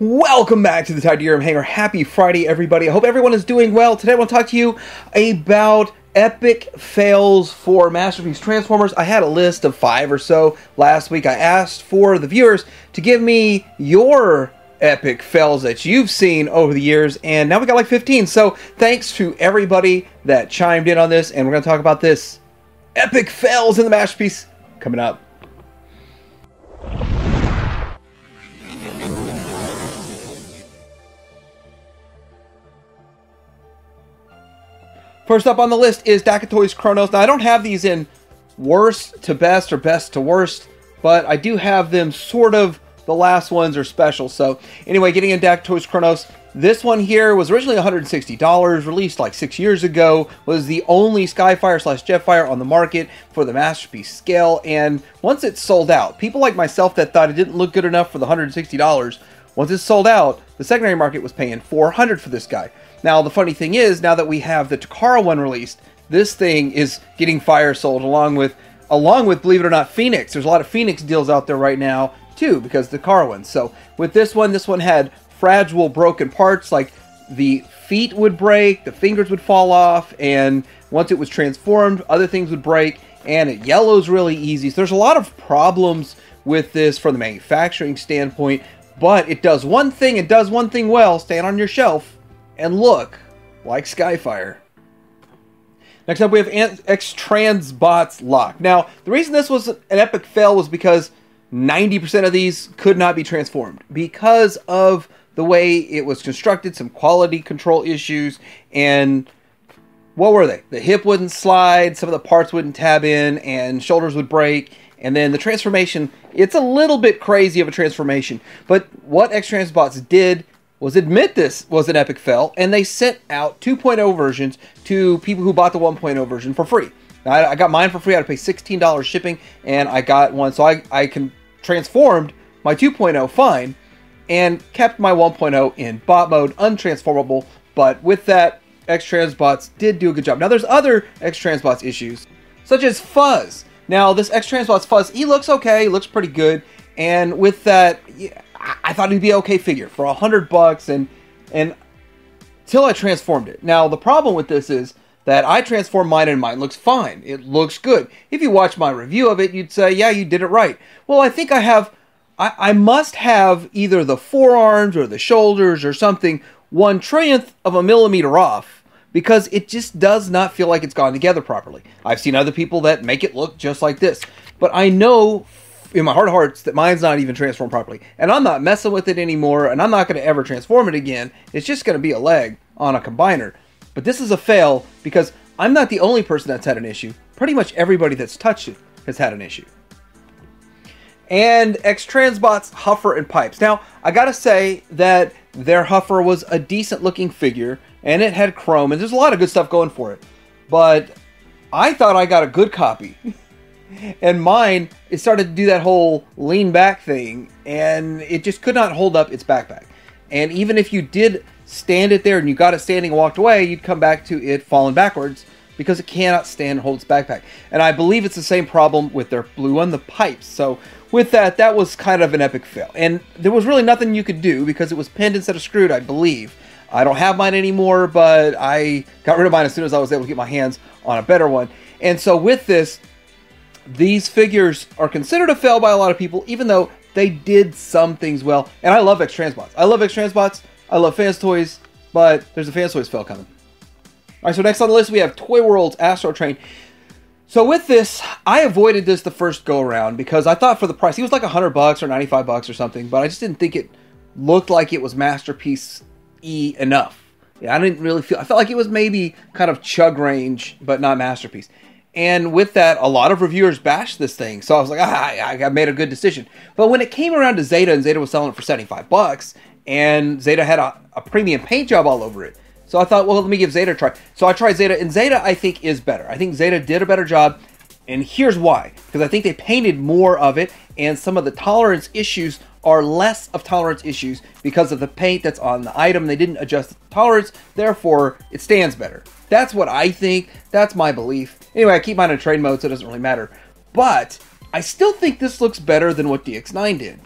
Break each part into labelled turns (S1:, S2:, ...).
S1: Welcome back to the Tydirium Hangar. Happy Friday, everybody. I hope everyone is doing well. Today I want to talk to you about epic fails for Masterpiece Transformers. I had a list of 5 or so last week. I asked for the viewers to give me your epic fails that you've seen over the years, and now we got like 15. So thanks to everybody that chimed in on this, and we're going to talk about this epic fails in the Masterpiece coming up. First up on the list is Dakatoy's Chronos. Now, I don't have these in worst to best or best to worst, but I do have them sort of, the last ones are special. So anyway, getting in Dakatoy's Chronos, this one here was originally $160, released like 6 years ago, was the only Skyfire / Jetfire on the market for the Masterpiece scale, and once it sold out, people like myself that thought it didn't look good enough for the $160, once it sold out, the secondary market was paying $400 for this guy. Now, the funny thing is, now that we have the Takara one released, this thing is getting fire sold along with, believe it or not, Phoenix. There's a lot of Phoenix deals out there right now, too, because the Takara one. So, with this one had fragile, broken parts, like the feet would break, the fingers would fall off, and once it was transformed, other things would break, and it yellows really easy. So, there's a lot of problems with this from the manufacturing standpoint, but it does one thing, it does one thing well, stand on your shelf and look like Skyfire. Next up, we have X-Transbots Lock. Now, the reason this was an epic fail was because 90% of these could not be transformed because of the way it was constructed, some quality control issues, and what were they? The hip wouldn't slide, some of the parts wouldn't tab in, and shoulders would break, and then the transformation, it's a little bit crazy of a transformation, but what X-Transbots did was admit this was an epic fail, and they sent out 2.0 versions to people who bought the 1.0 version for free. Now, I got mine for free. I had to pay $16 shipping, and I got one, so I can transformed my 2.0 fine, and kept my 1.0 in bot mode, untransformable, but with that, X-Transbots did do a good job. Now, there's other X-Transbots issues, such as fuzz. Now, this X-Transbots fuzz, he looks okay, he looks pretty good, and with that, yeah, I thought it'd be an okay figure for $100, and till I transformed it. Now, the problem with this is that I transformed mine and mine looks fine. It looks good. If you watch my review of it, you'd say, yeah, you did it right. Well, I think I must have either the forearms or the shoulders or something 1/1,000,000 of a millimeter off, because it just does not feel like it's gone together properly. I've seen other people that make it look just like this, but I know in my heart of hearts that mine's not even transformed properly, and I'm not messing with it anymore, and I'm not going to ever transform it again. It's just going to be a leg on a combiner. But this is a fail because I'm not the only person that's had an issue. Pretty much everybody that's touched it has had an issue. And X-Transbots Huffer and Pipes. Now, I gotta say that their Huffer was a decent looking figure, and it had chrome, and there's a lot of good stuff going for it. But I thought I got a good copy. And mine, it started to do that whole lean back thing, and it just could not hold up its backpack. And even if you did stand it there and you got it standing and walked away, you'd come back to it falling backwards because it cannot stand and hold its backpack. And I believe it's the same problem with their blue one, the pipes. So with that, that was kind of an epic fail. And there was really nothing you could do because it was pinned instead of screwed, I believe. I don't have mine anymore, but I got rid of mine as soon as I was able to get my hands on a better one. And so with this, these figures are considered a fail by a lot of people, even though they did some things well. And I love X-Transbots. I love X-Transbots. I love Fans Toys, but there's a Fans Toys fail coming. All right, so next on the list, we have Toy World's Astro Train. So with this, I avoided this the first go-around because I thought for the price, he was like $100 or $95 or something, but I just didn't think it looked like it was Masterpiece-y enough. Yeah, I felt like it was maybe kind of chug range, but not Masterpiece. And with that, a lot of reviewers bashed this thing. So I was like, I made a good decision. But when it came around to Zeta, and Zeta was selling it for $75, and Zeta had a premium paint job all over it. So I thought, well, let me give Zeta a try. So I tried Zeta, and Zeta, I think, is better. I think Zeta did a better job, and here's why. Because I think they painted more of it, and some of the tolerance issues are less of tolerance issues because of the paint that's on the item. They didn't adjust the tolerance, therefore, it stands better. That's what I think. That's my belief. Anyway, I keep mine in trade mode, so it doesn't really matter. But I still think this looks better than what DX9 did.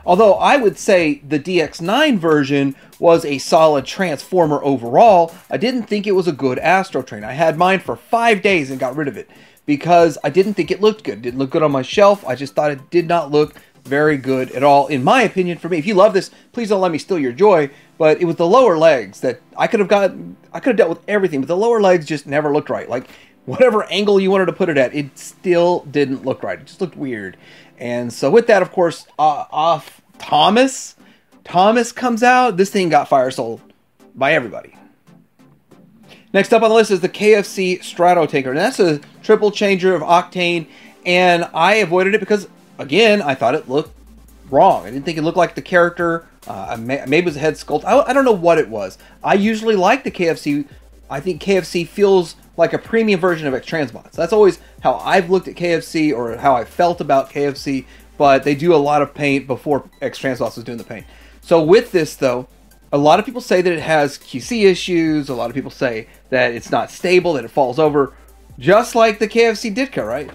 S1: Although I would say the DX9 version was a solid Transformer overall, I didn't think it was a good Astro Train. I had mine for 5 days and got rid of it because I didn't think it looked good. It didn't look good on my shelf. I just thought it did not look very good at all, in my opinion. For me, if you love this, please don't let me steal your joy. But it was the lower legs that I could have dealt with everything, but the lower legs just never looked right. Like, whatever angle you wanted to put it at, it still didn't look right. It just looked weird. And so with that, of course, Thomas comes out. This thing got fire sold by everybody. Next up on the list is the KFC Stratotanker. And that's a triple changer of Octane. And I avoided it because, again, I thought it looked wrong. I didn't think it looked like the character. Maybe it was a head sculpt. I don't know what it was. I usually like the KFC. I think KFC feels like a premium version of X-Transbots. That's always how I've looked at KFC, or how I felt about KFC, but they do a lot of paint before X-Transbots was doing the paint. So with this, though, a lot of people say that it has QC issues. A lot of people say that it's not stable, that it falls over, just like the KFC Ditka, right?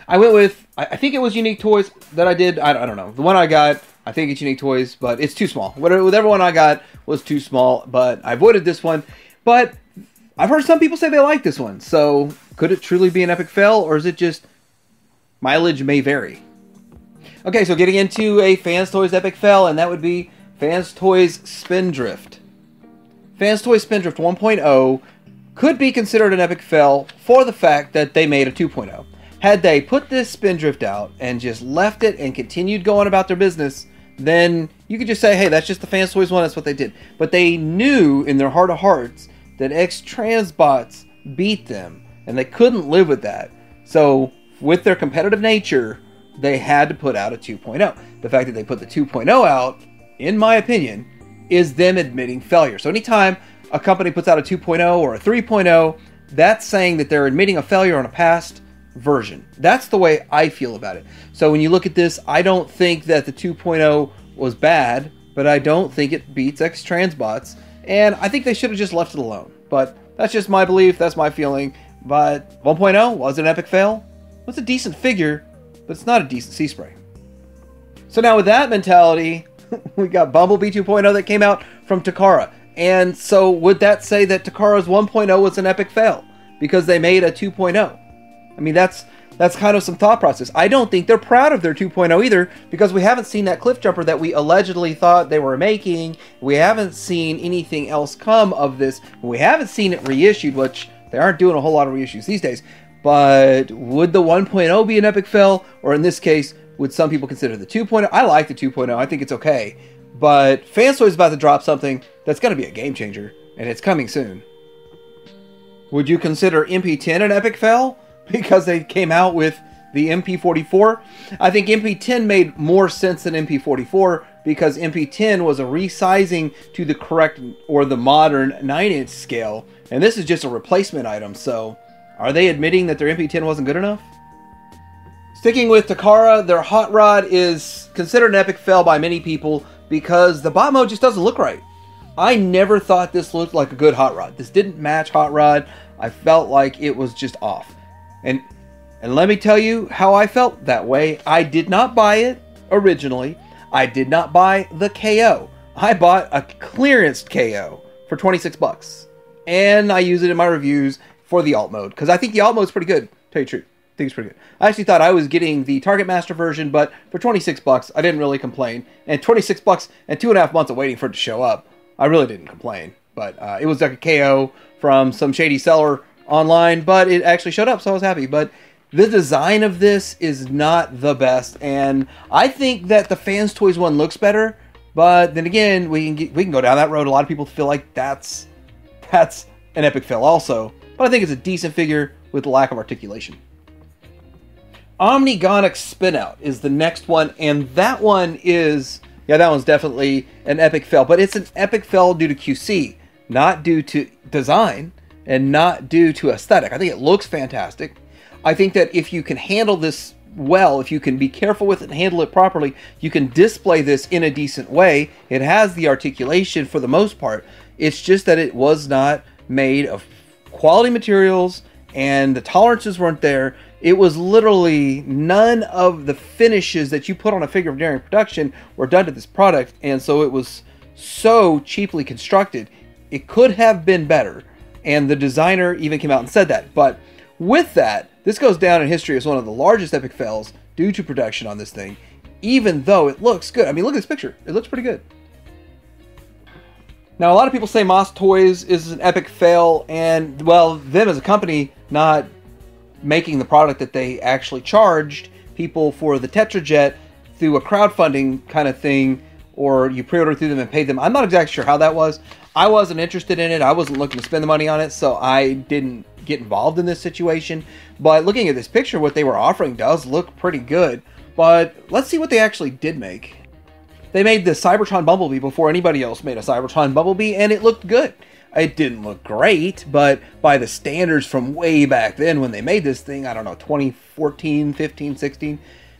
S1: I went with, I think it was Unique Toys that I did. I don't know. The one I got, I think it's Unique Toys, but it's too small. Whatever one I got was too small, but I avoided this one. But I've heard some people say they like this one, so could it truly be an epic fail, or is it just mileage may vary? Okay, so getting into a Fans Toys epic fail, and that would be Fans Toys Spindrift. Fans Toys Spindrift 1.0 could be considered an epic fail for the fact that they made a 2.0. Had they put this Spindrift out and just left it and continued going about their business, then you could just say, hey, that's just the Fans Toys one, that's what they did. But they knew in their heart of hearts that X-Transbots beat them, and they couldn't live with that. So, with their competitive nature, they had to put out a 2.0. The fact that they put the 2.0 out, in my opinion, is them admitting failure. So anytime a company puts out a 2.0 or a 3.0, that's saying that they're admitting a failure on a past version. That's the way I feel about it. So when you look at this, I don't think that the 2.0 was bad, but I don't think it beats X-Transbots. And I think they should have just left it alone. But that's just my belief. That's my feeling. But 1.0 was an epic fail. It was a decent figure, but it's not a decent sea spray. So now with that mentality, we got Bumblebee 2.0 that came out from Takara. And so would that say that Takara's 1.0 was an epic fail because they made a 2.0? I mean, that's kind of some thought process. I don't think they're proud of their 2.0 either, because we haven't seen that cliff jumper that we allegedly thought they were making. We haven't seen anything else come of this. We haven't seen it reissued, which they aren't doing a whole lot of reissues these days. But would the 1.0 be an epic fail? Or in this case, would some people consider the 2.0? I like the 2.0. I think it's okay. But Fans Toys is about to drop something that's going to be a game changer, and it's coming soon. Would you consider MP10 an epic fail because they came out with the MP44? I think MP10 made more sense than MP44 because MP10 was a resizing to the correct or the modern 9-inch scale, and this is just a replacement item. So are they admitting that their MP10 wasn't good enough? Sticking with Takara, their Hot Rod is considered an epic fail by many people because the bot mode just doesn't look right. I never thought this looked like a good Hot Rod. This didn't match Hot Rod. I felt like it was just off. And let me tell you how I felt that way. I did not buy it originally. I did not buy the KO. I bought a clearance KO for 26 bucks. And I use it in my reviews for the alt mode, because I think the alt mode is pretty good, to tell you the truth. I think it's pretty good. I actually thought I was getting the Target Master version, but for 26 bucks, I didn't really complain. And 26 bucks and 2.5 months of waiting for it to show up, I really didn't complain. But it was like a KO from some shady seller online, but it actually showed up, so I was happy. But the design of this is not the best, and I think that the Fans Toys one looks better. But then again, we can go down that road. A lot of people feel like that's an epic fail also. But I think it's a decent figure with lack of articulation. Omnigonic Spinout is the next one, and that one is, yeah, that one's definitely an epic fail. But it's an epic fail due to QC, not due to design, and not due to aesthetic. I think it looks fantastic. I think that if you can handle this well, if you can be careful with it and handle it properly, you can display this in a decent way. It has the articulation for the most part. It's just that it was not made of quality materials, and the tolerances weren't there, It was literally none of the finishes that you put on a figure during production were done to this product, and so it was so cheaply constructed. It could have been better, and the designer even came out and said that. But with that, this goes down in history as one of the largest epic fails due to production on this thing, even though it looks good. I mean, look at this picture. It looks pretty good. Now, a lot of people say Moss Toys is an epic fail, and, well, them as a company not making the product that they actually charged people for the Tetrajet through a crowdfunding kind of thing, or you pre-order through them and paid them. I'm not exactly sure how that was. I wasn't interested in it. I wasn't looking to spend the money on it, so I didn't get involved in this situation. But looking at this picture, what they were offering does look pretty good. But let's see what they actually did make. They made the Cybertron Bumblebee before anybody else made a Cybertron Bumblebee, and it looked good. It didn't look great, but by the standards from way back then when they made this thing, I don't know, 2014, 15, 16,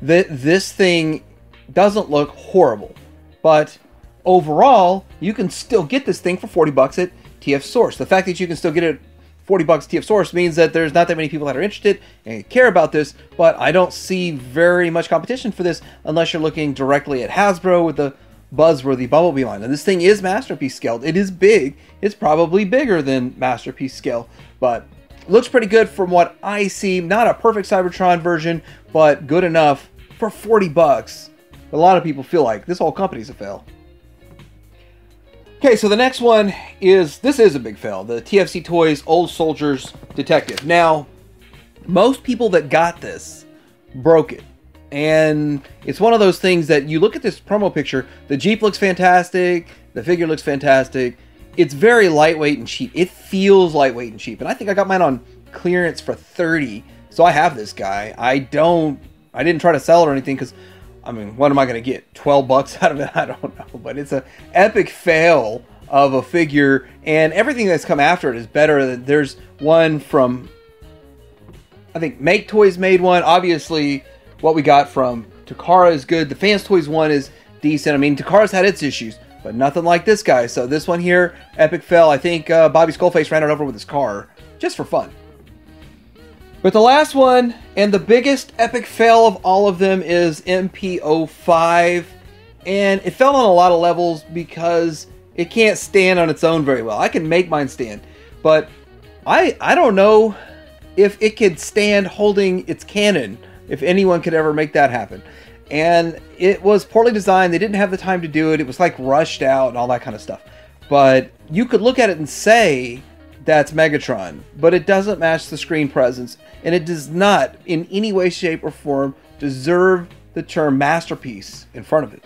S1: this thing doesn't look horrible. But overall, you can still get this thing for 40 bucks at TF Source. The fact that you can still get it 40 bucks at TF Source means that there's not that many people that are interested and care about this, but I don't see very much competition for this unless you're looking directly at Hasbro with the Buzzworthy Bumblebee line. And this thing is Masterpiece scaled. It is big. It's probably bigger than Masterpiece scale, but looks pretty good from what I see. Not a perfect Cybertron version, but good enough for 40 bucks. A lot of people feel like this whole company's a fail. Okay, so the next one is, this is a big fail, the TFC Toys Old Soldiers Detective. Now, most people that got this broke it. And it's one of those things that you look at this promo picture, the Jeep looks fantastic, the figure looks fantastic. It's very lightweight and cheap. It feels lightweight and cheap. And I think I got mine on clearance for 30. So I have this guy. I didn't try to sell it or anything because, I mean, what am I going to get? 12 bucks out of it? I don't know. But it's an epic fail of a figure. And everything that's come after it is better. There's one from, I think, Make Toys made one. Obviously, what we got from Takara is good. The Fans Toys one is decent. I mean, Takara's had its issues, but nothing like this guy. So this one here, epic fail. I think Bobby Skullface ran it over with his car just for fun. But the last one, and the biggest epic fail of all of them, is MP05. And it fell on a lot of levels because it can't stand on its own very well. I can make mine stand, but I don't know if it could stand holding its cannon, if anyone could ever make that happen. And it was poorly designed. They didn't have the time to do it. It was like rushed out and all that kind of stuff. But you could look at it and say that's Megatron, but it doesn't match the screen presence, and it does not in any way, shape, or form deserve the term masterpiece in front of it.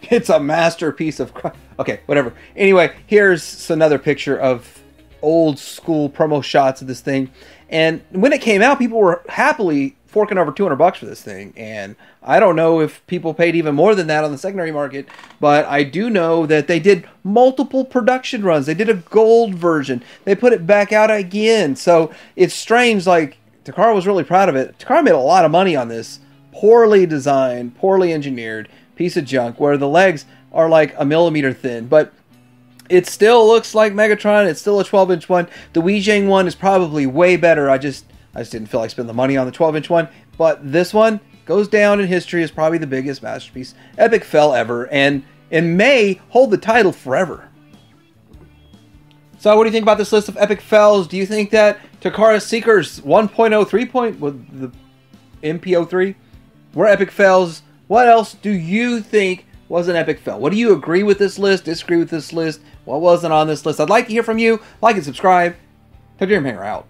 S1: It's a masterpiece of... Okay, whatever. Anyway, here's another picture of old school promo shots of this thing. And when it came out, people were happily forking over 200 bucks for this thing. And I don't know if people paid even more than that on the secondary market, but I do know that they did multiple production runs. They did a gold version. They put it back out again. So it's strange, like, Takara was really proud of it. Takara made a lot of money on this poorly designed, poorly engineered piece of junk where the legs are like a millimeter thin, but it still looks like Megatron. It's still a 12-inch one. The Weijing one is probably way better. I just didn't feel like spending the money on the 12-inch one. But this one goes down in history as probably the biggest masterpiece epic fail ever, and may hold the title forever. So what do you think about this list of epic fails? Do you think that Takara Seekers 1.03 with the MP03 were epic fails? What else do you think was an epic fail? What do you agree with this list? Disagree with this list? What wasn't on this list? I'd like to hear from you. Like and subscribe. Tech Dream Hanger out.